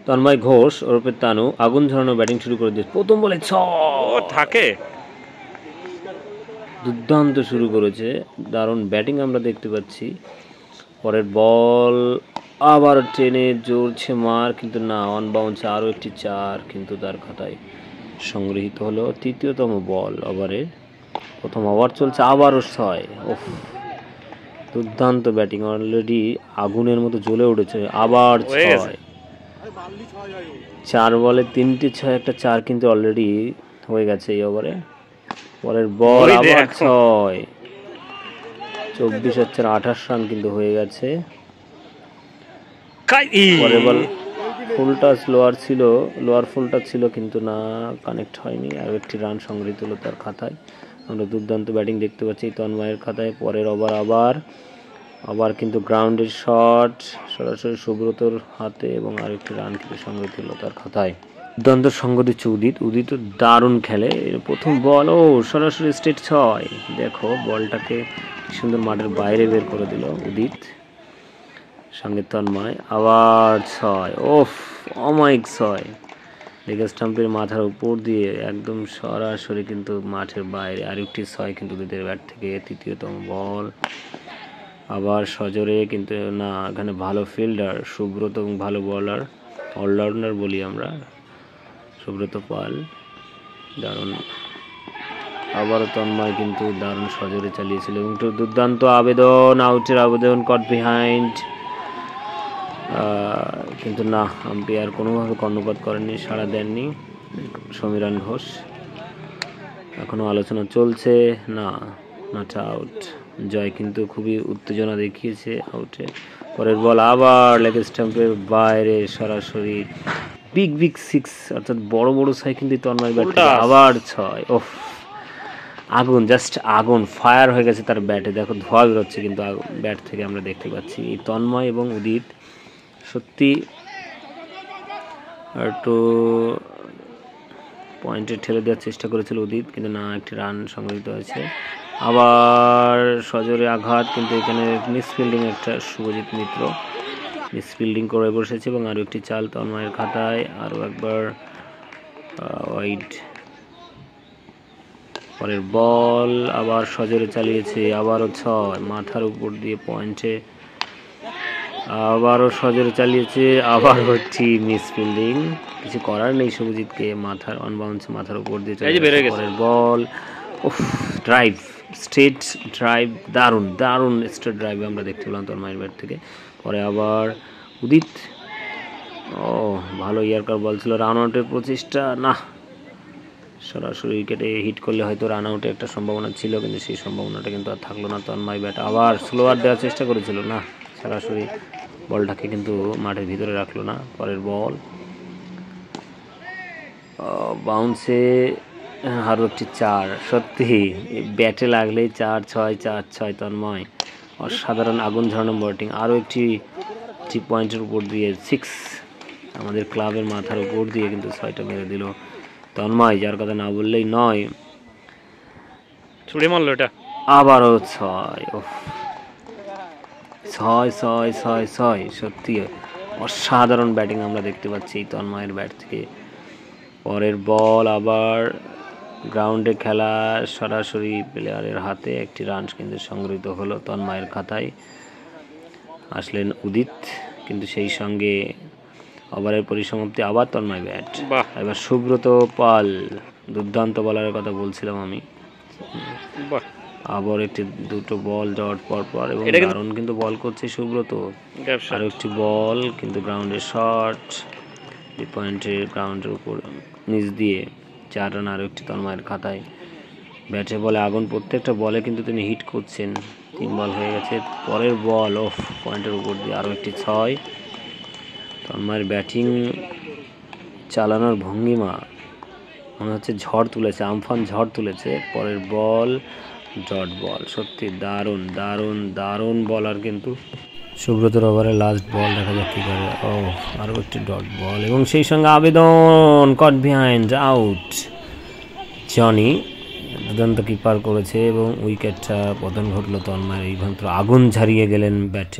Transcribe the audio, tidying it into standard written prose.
তন্ময় ঘোষ ওরফে তানু আগুন ঝরানো ব্যাটিং শুরু করে দিয়েছে। প্রথম বলে থাকে দুর্দান্ত শুরু করেছে, দারুণ ব্যাটিং আমরা দেখতে পাচ্ছি। পরের বল আবার টেনে জোরছে মার, কিন্তু না, অন বাউন্সে আরও একটি 4 কিন্তু তার খাতায় সংগৃহীত হলো। তৃতীয়তম বল ওভারের, প্রথম ওভার চলছে, আবারও 6। ওফ, দুর্দান্ত ব্যাটিং, অলরেডি আগুনের মতো জ্বলে উঠেছে। আবার 6, 4 বলে 3টি 6, একটা 4 কিন্তু অলরেডি হয়ে গেছে এই ওভারে। পরের বল আবার 6, 24/28 রান কিন্তু হয়ে গেছে। পরের ball full toss lower full toss ছিল, কিন্তু না, কানেক্ট হয়নি। আর একটি রান সংগৃহীত হলো তার খাতায়। আমরা দুর্দান্ত ব্যাটিং দেখতে পাচ্ছি তন্ময়ের খাতায়। পরের ওভার আবার কিন্তু গ্রাউন্ডের শট সরাসরি সুব্রতর হাতে, এবং আরেকটি রান কিন্তু সংগৃহীত হলো তার খাতায়। দুর্দান্ত সঙ্গ দিচ্ছে উদিত দারুণ খেলে। প্রথম বল সরাসরি স্ট্রেট 6। দেখো বলটাকে কি সুন্দর মাঠের বাইরে বের করে দিল উদিত, সঙ্গে তন্ময়। আবার 6, ওফ, অমায়িক 6, লেগ স্টাম্পের মাথার উপর দিয়ে একদম সরাসরি কিন্তু মাঠের বাইরে। আরেকটি 6 কিন্তু উদিতের ব্যাট থেকে। তৃতীয়তম বল আবার সজোরে, কিন্তু না, এখানে ভালো ফিল্ডার সুব্রত এবং ভালো বলার, অলরাউন্ডার বলি আমরা, সুব্রত পাল, দারুণ। আবারও তন্ময় কিন্তু দারুণ সজোরে চালিয়েছিল, এবং দুর্দান্ত আউটের আবেদন, কট বিহাইন্ড, কিন্তু না, আম্পায়ার কোনোভাবে কর্ণপাত করেননি, সাড়া দেননি সমীরণ ঘোষ। এখনও আলোচনা চলছে, না, নট আউট। জয় কিন্তু খুবই উত্তেজনা দেখিয়েছে আউটে। পরের বল আবার লেগ স্টাম্পের বাইরে সরাসরি বিগ 6, অর্থাৎ বড় 6 কিন্তু তন্ময় ব্যাট থেকে। আবার 6, ওফ, আগুন, জাস্ট আগুন, ফায়ার হয়ে গেছে তার ব্যাটে। দেখো ধোঁয়া বেরোচ্ছে কিন্তু ব্যাট থেকে, আমরা দেখতে পাচ্ছি। এই তন্ময় এবং উদিত সত্যি একটু পয়েন্টে ঠেলে দেওয়ার চেষ্টা করেছিল উদিত, কিন্তু না, একটি রান সংগৃহীত হয়েছে। আবার সজোরে আঘাত, কিন্তু এখানে মিসফিল্ডিং একটা শুভজিৎ মিত্র মিসফিল্ডিং করে বসেছে, এবং আরও একটি চাল তন্ময়ের খাতায়। আরও একবার ওয়াইড। পরের বল আবার সজোরে চালিয়েছে, আবারও 6, মাথার উপর দিয়ে পয়েন্টে, আবারও সজোরে চালিয়েছে, আবার হচ্ছে মিসফিল্ডিং, কিছু করার নেই শুভজিৎকে, মাথার অনবাউন্স মাথার উপর দিয়ে চালিয়েছে। পরের বল, ড্রাইভ, স্ট্রেট ড্রাইভ, দারুণ স্ট্রেট ড্রাইভ আমরা দেখতে পেলাম তন্ময়ের ব্যাট থেকে। পরে আবার উদিত, ভালো ইয়ারকার বল ছিল, রান আউটের প্রচেষ্টা, না, সরাসরি উইকেটে হিট করলে হয়তো রান আউটের একটা সম্ভাবনা ছিল, কিন্তু সেই সম্ভাবনাটা কিন্তু আর থাকলো না। তন্ময় ব্যাট আবার স্লোয়ার দেওয়ার চেষ্টা করেছিল, না, সরাসরি বলটাকে কিন্তু মাঠের ভিতরে রাখলো না। পরের বল বাউন্সে আরও একটি 4, সত্যি ব্যাটে লাগলেই 4-6 তন্ময়, অসাধারণ আগুন ঝরানো ব্যাটিং। আরও একটি পয়েন্টের উপর দিয়ে 6, আমাদের ক্লাবের মাথার উপর দিয়ে কিন্তু 6টা মেরে দিল তন্ময়, যার কথা না বললেই নয়। ছুড়ে মারলো এটা, আবারও 6, সত্যি অসাধারণ ব্যাটিং আমরা দেখতে পাচ্ছি তন্ময়ের ব্যাট থেকে। পরের বল আবার গ্রাউন্ডে খেলা, সরাসরি প্লেয়ারের হাতে, একটি রান কিন্তু সংগৃহীত হলো তন্ময়ের খাতায়। আসলেন উদিত, কিন্তু সেই সঙ্গে ওভারের পরিসমাপ্তি, আবার তন্ময় ব্যাট। এবার সুব্রত পাল, দুর্দান্ত বলারের কথা বলছিলাম আমি। আবার একটি দুটো বল ডট পর, এবং দারুণ কিন্তু বল করছে সুব্রত। আরও একটি বল, কিন্তু গ্রাউন্ডের শট, পয়েন্টের গ্রাউন্ডের উপর নিচ দিয়ে 4 রান, আরও একটি তন্ময়ের খাতায়। ব্যাটে বলে আগুন, প্রত্যেকটা বলে কিন্তু তিনি হিট করছেন। 3 বল হয়ে গেছে। পরের বল, পয়েন্টের উপর দিয়ে আরও একটি 6। তন্ময়ের ব্যাটিং চালানোর ভঙ্গিমা মনে হচ্ছে ঝড় তুলেছে, আমফান ঝড় তুলেছে। পরের বল ডট বল, সত্যি দারুণ বলার কিন্তু সুব্রতর ওভারে লাস্ট বল, দেখা যাক কি করে। আরও একটি ডট বল, এবং সেই সঙ্গে আবেদন, কট বিহাইন্ড, আউট। জনি দুর্দান্ত কিপার করেছে, এবং উইকেটটা পতন ঘটলো তন্ময়ের। এই মাত্র আগুন ঝরিয়ে গেলেন ব্যাটে।